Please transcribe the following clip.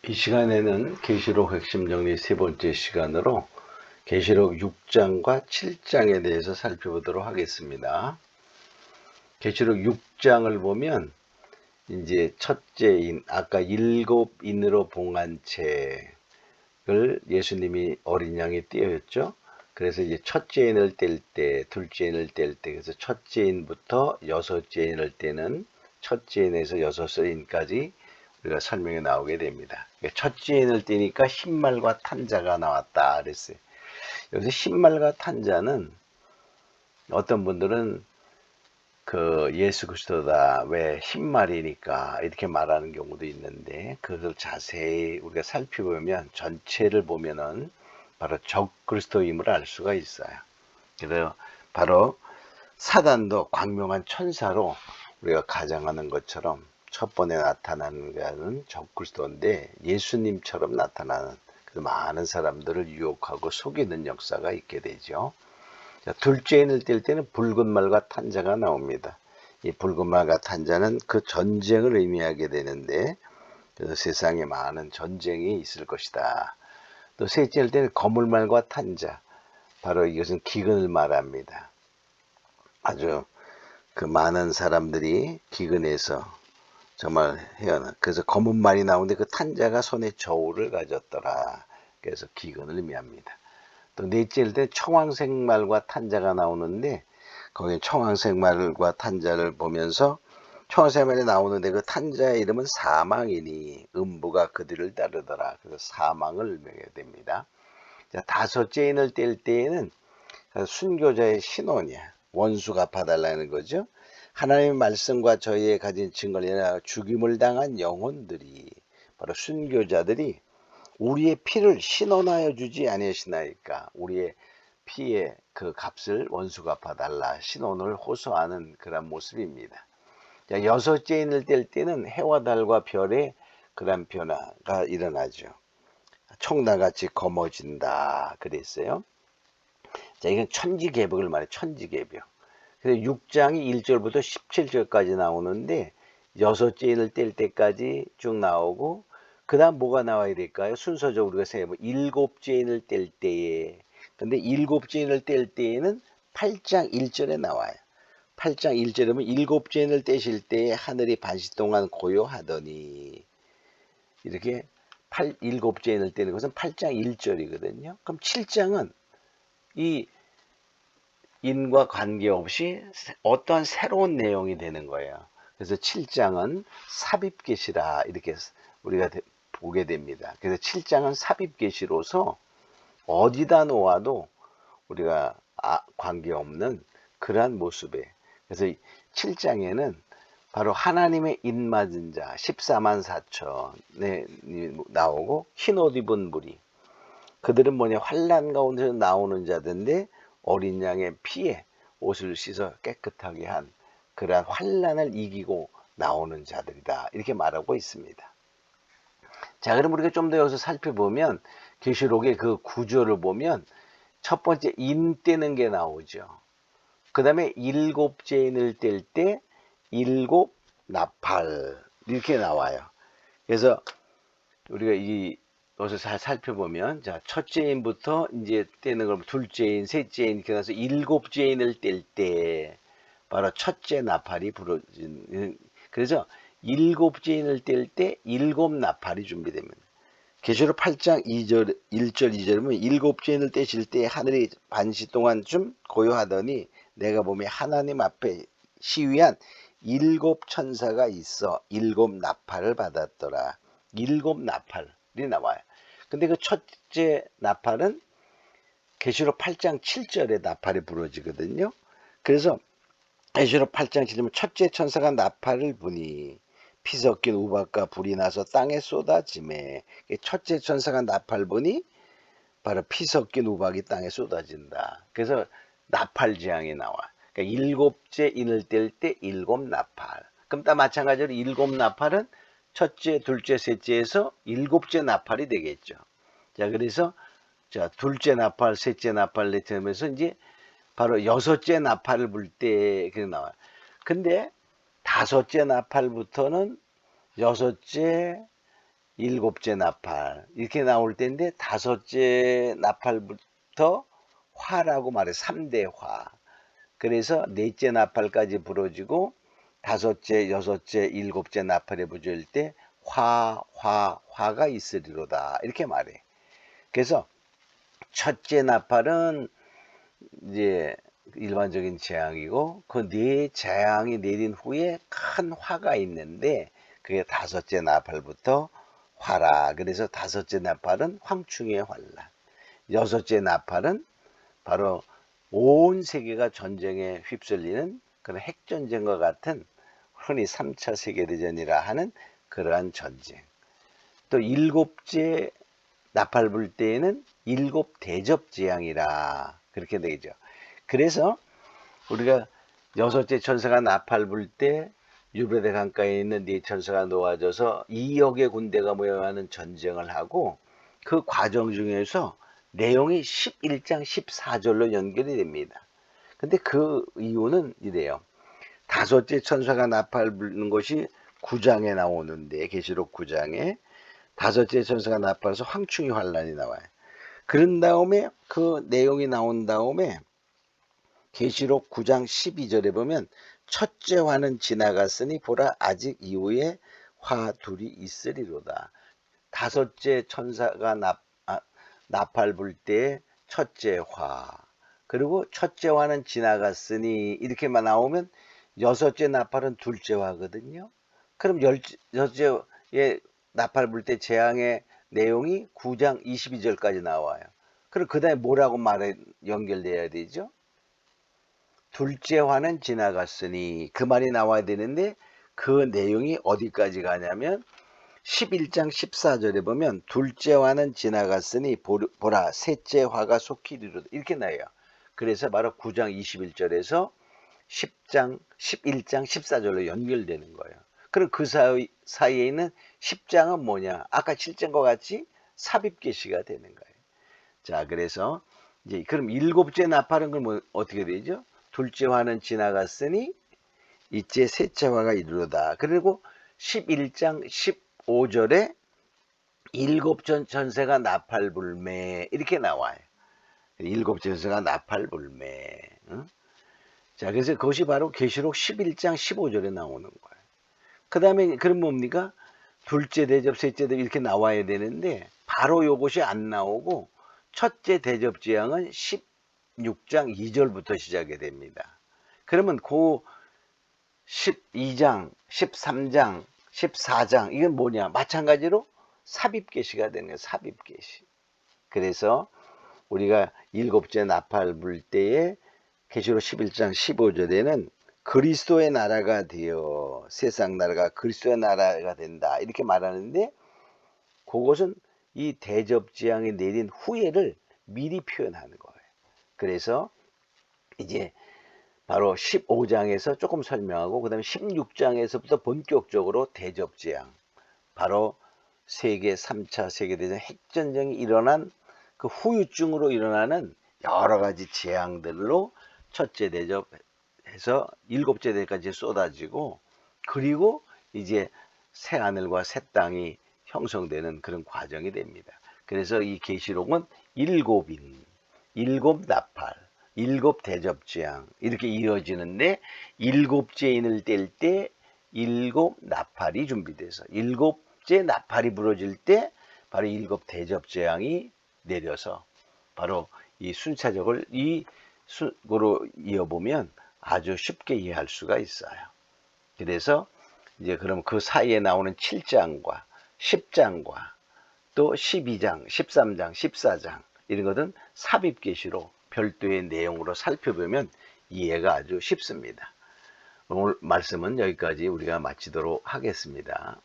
이 시간에는 계시록 핵심 정리 세 번째 시간으로 계시록 6장과 7장에 대해서 살펴보도록 하겠습니다. 계시록 6장을 보면 이제 첫째인 아까 7인으로 봉한 책을 예수님이 어린 양에 띄었죠. 그래서 이제 첫째인을 뗄 때, 둘째인을 뗄 때, 그래서 첫째인부터 여섯째인을 떼는 첫째인에서 여섯째인까지 우리가 설명에 나오게 됩니다. 첫째인을 떼니까 흰말과 탄자가 나왔다 그랬어요. 여기서 흰말과 탄자는 어떤 분들은 그 예수 그리스도다 왜 흰말이니까 이렇게 말하는 경우도 있는데 그것을 자세히 우리가 살펴보면 전체를 보면은 바로 적 그리스도임을 알 수가 있어요. 그래서 바로 사단도 광명한 천사로 우리가 가정하는 것처럼 첫 번에 나타나는 것은 적그리스도인데 예수님처럼 나타나는 그 많은 사람들을 유혹하고 속이는 역사가 있게 되죠. 자, 둘째인을 뗄 때는 붉은 말과 탄자가 나옵니다. 이 붉은 말과 탄자는 그 전쟁을 의미하게 되는데 그래서 세상에 많은 전쟁이 있을 것이다. 또 셋째일 때는 거물 말과 탄자, 바로 이것은 기근을 말합니다. 아주 그 많은 사람들이 기근해서 정말 헤어나. 그래서 검은 말이 나오는데 그 탄자가 손에 저울을 가졌더라. 그래서 기근을 의미합니다. 또 넷째일 때 청황색 말과 탄자가 나오는데 거기 청황색 말과 탄자를 보면서 청황색 말이 나오는데 그 탄자의 이름은 사망이니 음부가 그들을 따르더라. 그래서 사망을 의미하게 됩니다. 자, 다섯째인을 뗄 때에는 순교자의 신혼이야. 원수가 갚아달라는 거죠. 하나님의 말씀과 저희의 가진 증거를 죽임을 당한 영혼들이 바로 순교자들이 우리의 피를 신원하여 주지 아니하시나이까. 우리의 피의 그 값을 원수 갚아달라 신원을 호소하는 그런 모습입니다. 자, 여섯째인을 뗄 때는 해와 달과 별의 그런 변화가 일어나죠. 총나같이 검어진다 그랬어요. 자, 이건 천지개벽을 말해. 천지개벽. 그래서 6장이 1절부터 17절까지 나오는데 여섯째인을 뗄 때까지 쭉 나오고 그 다음 뭐가 나와야 될까요? 순서적으로 우리가 생각해보면 일곱째인을 뗄 때에, 근데 일곱째인을 뗄 때에는 8장 1절에 나와요. 8장 1절에 보면 일곱째인을 떼실 때에 하늘이 반시 동안 고요하더니 이렇게 일곱째인을 떼는 것은 8장 1절이거든요. 그럼 7장은 이 인과 관계없이 어떠한 새로운 내용이 되는 거예요. 그래서 7장은 삽입계시라 이렇게 우리가 보게 됩니다. 그래서 7장은 삽입계시로서 어디다 놓아도 우리가 관계없는 그러한 모습에, 그래서 7장에는 바로 하나님의 입맞은 자 14만 4천에 나오고 흰옷 입은 무리, 그들은 뭐냐 환난 가운데서 나오는 자들인데 어린 양의 피에 옷을 씻어 깨끗하게 한 그러한 환난을 이기고 나오는 자들이다 이렇게 말하고 있습니다. 자, 그럼 우리가 좀 더 여기서 살펴보면 계시록의 그 구조를 보면 첫 번째 인 떼는 게 나오죠. 그 다음에 일곱째 인을 뗄 때 일곱 나팔 이렇게 나와요. 그래서 우리가 여기서 잘 살펴보면 자, 첫째인부터 이제 떼는 걸 둘째인, 셋째인 이렇게 나서 일곱째인을 뗄 때 바로 첫째 나팔이 부러진. 그래서 일곱째인을 뗄 때 일곱 나팔이 준비됩니다. 계시록 8장 2절 1절 2절이면 일곱째인을 떼실 때 하늘이 반시 동안 좀 고요하더니 내가 보면 하나님 앞에 시위한 일곱 천사가 있어 일곱 나팔을 받았더라. 일곱 나팔이 나와요. 근데 그 첫째 나팔은 계시록 8장 7절에 나팔이 부러지거든요. 그래서 계시록 8장 7절은 첫째 천사가 나팔을 부니 피 섞인 우박과 불이 나서 땅에 쏟아지매, 첫째 천사가 나팔 부니 바로 피 섞인 우박이 땅에 쏟아진다. 그래서 나팔 재앙이 나와. 그러니까 일곱째 인을 뗄 때 일곱 나팔. 그럼 다 마찬가지로 일곱 나팔은 첫째, 둘째, 셋째에서 일곱째 나팔이 되겠죠. 자, 그래서 자, 둘째 나팔, 셋째 나팔, 넷째 하면서 이제 바로 여섯째 나팔을 불 때 그게 나와요. 근데 다섯째 나팔부터는 여섯째, 일곱째 나팔 이렇게 나올 때인데 다섯째 나팔부터 화라고 말해. 3대 화. 그래서 넷째 나팔까지 부러지고 다섯째, 여섯째, 일곱째 나팔에 부러질 때 화가 있으리로다 이렇게 말해. 그래서 첫째 나팔은 이제 일반적인 재앙이고 그 네 재앙이 내린 후에 큰 화가 있는데 그게 다섯째 나팔부터 화라. 그래서 다섯째 나팔은 황충의 환란, 여섯째 나팔은 바로 온 세계가 전쟁에 휩쓸리는 그런 핵전쟁과 같은 흔히 3차 세계대전이라 하는 그러한 전쟁. 또 일곱째 나팔 불 때에는 일곱 대접재앙이라 그렇게 되죠. 그래서 우리가 여섯째 천사가 나팔 불 때 유브라데 강가에 있는 네 천사가 놓아져서 2억의 군대가 모여하는 전쟁을 하고 그 과정 중에서 내용이 11장 14절로 연결이 됩니다. 근데 그 이유는 이래요. 다섯째 천사가 나팔 부는 것이 9장에 나오는데 계시록 9장에 다섯째 천사가 나팔에서 황충의 환란이 나와요. 그런 다음에 그 내용이 나온 다음에 계시록 9장 12절에 보면 첫째 화는 지나갔으니 보라 아직 이후에 화 둘이 있으리로다. 다섯째 천사가 나팔 불 때 첫째 화, 그리고 첫째 화는 지나갔으니 이렇게만 나오면 여섯째 나팔은 둘째 화거든요. 그럼 여섯째에 나팔 불 때 재앙의 내용이 9장 22절까지 나와요. 그럼 그 다음에 뭐라고 말해 연결돼야 되죠? 둘째 화는 지나갔으니 그 말이 나와야 되는데 그 내용이 어디까지 가냐면 11장 14절에 보면 둘째 화는 지나갔으니 보라 셋째 화가 속히 이르리로다 이렇게 나와요. 그래서 바로 9장 21절에서 11장 14절로 연결되는 거예요. 그럼 그 사이에 있는 10장은 뭐냐? 아까 7장과 같이 삽입계시가 되는 거예요. 자, 그래서 이제 그럼 일곱째 나팔은 그럼 어떻게 되죠? 둘째 화는 지나갔으니 이제 셋째 화가 이르로다. 그리고 11장 15절에 일곱 전세가 나팔 불매 이렇게 나와요. 일곱 전세가 나팔 불매. 응? 자, 그래서 그것이 바로 계시록 11장 15절에 나오는 거예요. 그 다음에 그럼 뭡니까? 둘째 대접, 셋째 대접 이렇게 나와야 되는데 바로 요것이 안 나오고 첫째 대접 재앙은 16장 2절부터 시작이 됩니다. 그러면 그 12장, 13장, 14장 이건 뭐냐? 마찬가지로 삽입계시가 되는 거예요. 삽입계시. 그래서 우리가 일곱째 나팔 불 때에 계시록 11장 15절에는 그리스도의 나라가 되어 세상 나라가 그리스도의 나라가 된다 이렇게 말하는데 그것은 이 대접재앙이 내린 후회를 미리 표현하는 거예요. 그래서 이제 바로 15장에서 조금 설명하고 그 다음에 16장에서부터 본격적으로 대접재앙, 바로 세계 3차 세계대전 핵전쟁이 일어난 그 후유증으로 일어나는 여러 가지 재앙들로 첫째 대접해서 일곱째 대접까지 쏟아지고 그리고 이제 새 하늘과 새 땅이 형성되는 그런 과정이 됩니다. 그래서 이 계시록은 일곱 나팔, 일곱 대접재앙 이렇게 이어지는데 일곱째 인을 뗄 때 일곱 나팔이 준비돼서 일곱째 나팔이 부러질 때 바로 일곱 대접재앙이 내려서 바로 이 순차적을 이 순으로 이어보면 아주 쉽게 이해할 수가 있어요. 그래서 이제 그럼 그 사이에 나오는 7장과 10장과 또 12장, 13장, 14장 이런 것은 삽입계시로 별도의 내용으로 살펴보면 이해가 아주 쉽습니다. 오늘 말씀은 여기까지 우리가 마치도록 하겠습니다.